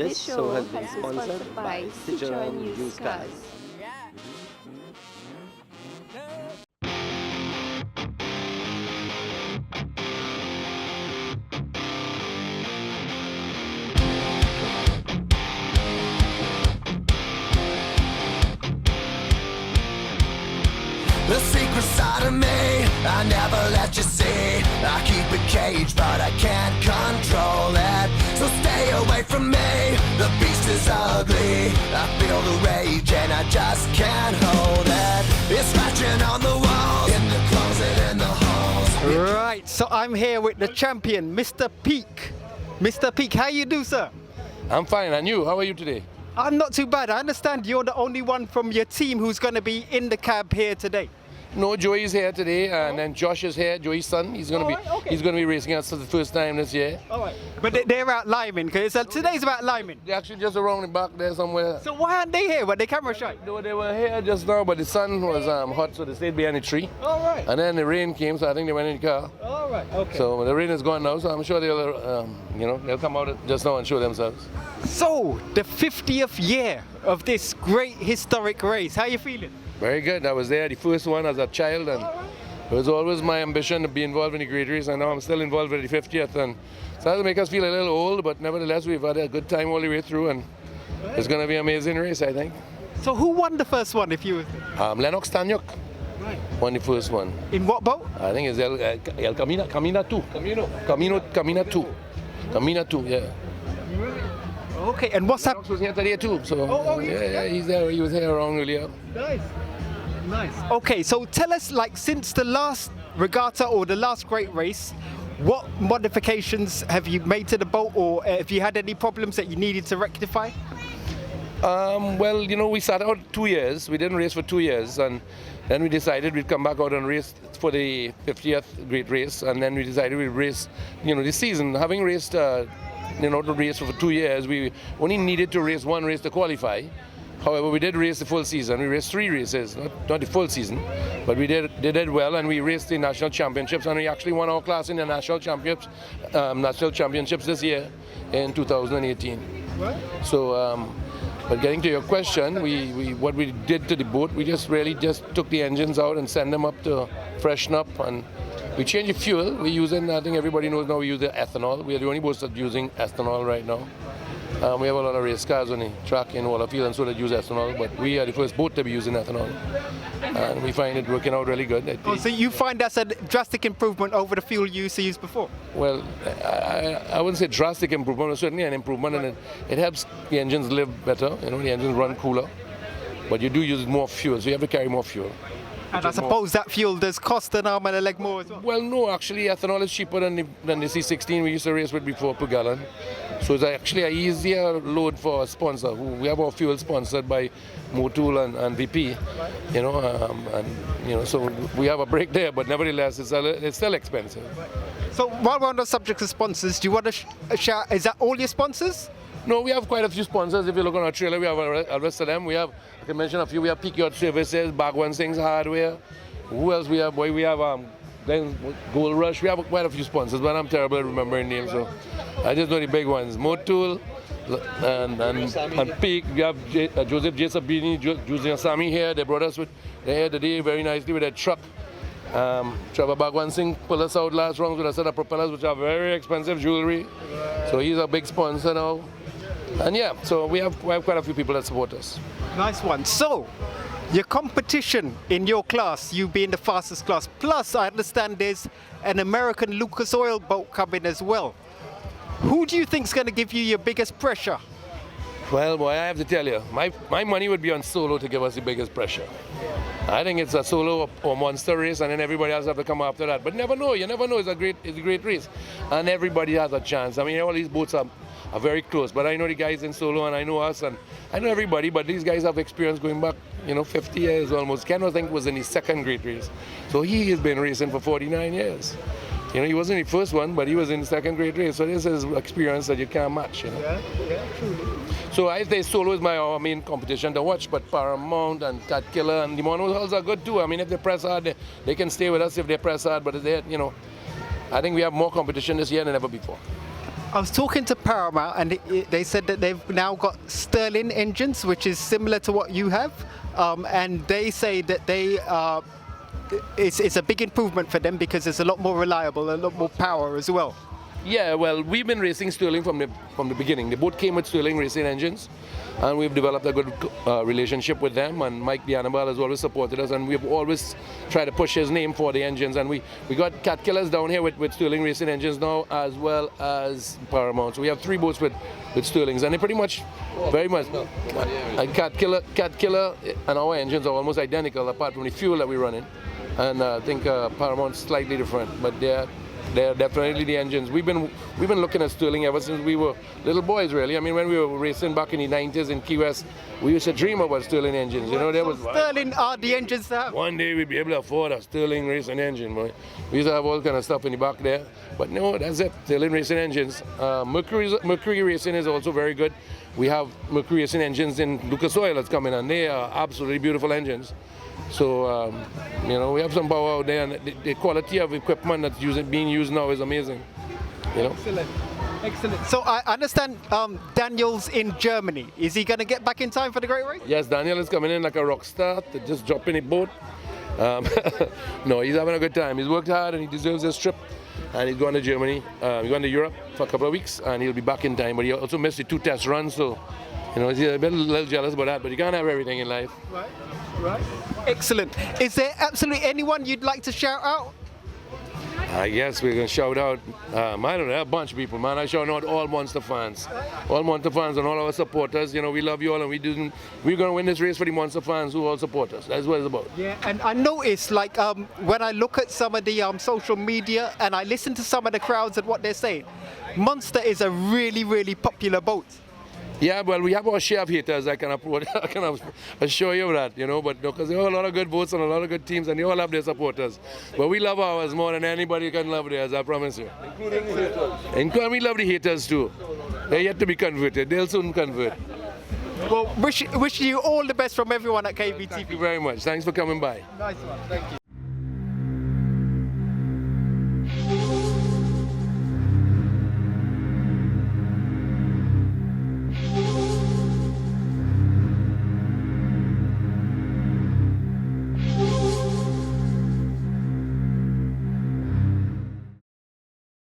This show has been sponsored by Citroen Used Cars. The secret side of me, I never let you see. I keep it caged, but I can't control it. So stay away from me, the beast is ugly. I feel the rage and I just can't hold it. It's scratching on the walls, in the closet, in the halls. Right, so I'm here with the champion, Mr. Peake. Mr. Peake, how you do, sir? I'm fine, and you? How are you today? I'm not too bad. I understand you're the only one from your team who's going to be in the cab here today. No, Joey is here today, and then Josh is here, Joey's son. He's going to be racing us for the first time this year. All right. But they're out liming, because today's about liming. They're actually just around the back there somewhere. So why aren't they here? Were they camera shy? No, they were here just now, but the sun was hot, so they stayed behind the tree. All right. And then the rain came, so I think they went in the car. All right, okay. So the rain is gone now, so I'm sure they'll come out just now and show themselves. So, the 50th year of this great historic race. How are you feeling? Very good. I was there, the first one as a child, and it was always my ambition to be involved in the great race, and now I'm still involved with the 50th, and so that'll make us feel a little old, but nevertheless we've had a good time all the way through, and it's going to be an amazing race, I think. So who won the first one, if you... Lennox Tanyuk won the first one. In what boat? I think it's El Camina 2. Camina 2, yeah. Okay, and what's Lennox was here today too, so he's there. He was here around earlier. Nice. Okay, so tell us, like, since the last regatta or the last great race, what modifications have you made to the boat, or have you had any problems that you needed to rectify? Well, we started out 2 years. We didn't race for 2 years, and then we decided we'd come back out and race for the 50th great race, and then we decided we'd race, this season. Having raced, to race for 2 years, we only needed to race one race to qualify. However, we did race the full season. We raced 3 races, not the full season, but we did well, and we raced the national championships, and we actually won our class in the national championships this year in 2018. What? So, but getting to your question, what we did to the boat, we just took the engines out and sent them up to freshen up, and we changed the fuel. We're using, I think everybody knows now, we use the ethanol. We are the only boats that are using ethanol right now. We have a lot of race cars on the track in Waterfield and so that use ethanol, but we are the first boat to be using ethanol. And we find it working out really good. So you find that's a drastic improvement over the fuel you used to use before? Well, I wouldn't say drastic improvement, but certainly an improvement, and it helps the engines live better. The engines run cooler, but you do use more fuel, so you have to carry more fuel. And I suppose that fuel does cost an arm and a leg more as well? Well, no, actually ethanol is cheaper than the C16 we used to race with before per gallon. So it's actually an easier load for a sponsor. We have our fuel sponsored by Motul and VP, so we have a break there, but nevertheless it's still expensive. So while we're on the subject of sponsors, do you want to shout, is that all your sponsors? No, we have quite a few sponsors. If you look on our trailer, we have a rest of them. I can mention a few. We have Peake Yacht Services, Bag One Things Hardware. Who else we have? We have Gold Rush. We have quite a few sponsors, but I'm terrible at remembering names, so I just know the big ones. Motul and Peake. We have Joseph J. Sabini, Junior Sammy here. They brought us they're here today very nicely with their truck. Trevor Bag One Thing pulled us out last round with a set of propellers, which are very expensive jewelry. So he's a big sponsor now. And so we have quite a few people that support us. Nice one. So, your competition in your class, you being the fastest class, plus I understand there's an American Lucas Oil boat coming as well. Who do you think is going to give you your biggest pressure? Well, boy, I have to tell you, my money would be on Solo to give us the biggest pressure. I think it's a Solo or Monster race, and then everybody else have to come after that. But you never know. It's a great race, and everybody has a chance. I mean, all these boats are very close. But I know the guys in Solo, and I know us, and I know everybody. But these guys have experience going back, 50 years almost. Ken, I think, was in his second great race, so he has been racing for 49 years. He wasn't the first one, but he was in the second great race. So this is experience that you can't match. Yeah, truly. So I say Solo is our main competition to watch, but Paramount and Cat Killer and the monohulls are good too. I mean, if they press hard, they can stay with us if they press hard. But I think we have more competition this year than ever before. I was talking to Paramount, and they said that they've now got Sterling engines, which is similar to what you have, and they say that it's a big improvement for them because it's a lot more reliable, a lot more power as well. Yeah, well, we've been racing Sterling from the beginning. They both came with Sterling racing engines, and we've developed a good relationship with them. And Mike Bianabal has always supported us, and we've always tried to push his name for the engines. And we got Cat Killers down here with Sterling racing engines now, as well as Paramount. So we have 3 boats with Sterlings, and they pretty much, very much, and Cat Killer and our engines are almost identical, apart from the fuel that we're running. And I think Paramount's slightly different, but they're definitely the engines. We've been looking at Sterling ever since we were little boys, really. I mean, when we were racing back in the 90s in Key West, we used to dream about Sterling engines. You know, there was Sterling are the engines to have. one day we'd be able to afford a Sterling racing engine, boy. We used to have all kind of stuff in the back there, but no, that's it. Sterling racing engines. Mercury racing is also very good. We have Mercury racing engines in Lucas Oil that's coming, and they are absolutely beautiful engines. So, you know, we have some power out there, and the quality of equipment that's being used now is amazing. You know? Excellent. So I understand Daniel's in Germany. Is he going to get back in time for the Great Race? Yes, Daniel is coming in like a rock star to just drop in a boat. No, he's having a good time. He's worked hard and he deserves this trip. And he's going to Germany. He's going to Europe for a couple of weeks, and he'll be back in time. But he also missed the 2 test runs, so you know he's a little jealous about that. But you can't have everything in life. Right. Excellent. Is there absolutely anyone you'd like to shout out? I guess we're going to shout out, I don't know, a bunch of people, man. I shout out all Monster fans. All Monster fans and all our supporters. You know, we love you all, and we're going to win this race for the Monster fans who all support us. That's what it's about. Yeah, and I noticed, like, when I look at some of the social media and I listen to some of the crowds and what they're saying, Monster is a really, really popular boat. Yeah, well, we have our share of haters. I can assure you of that, you know, but because there are a lot of good boats and a lot of good teams, and they all have their supporters. But we love ours more than anybody can love theirs, I promise you. Including the haters. And we love the haters too. They're yet to be converted. They'll soon convert. Well, wish you all the best from everyone at KVTV. Thank you very much. Thanks for coming by. Nice one. Thank you.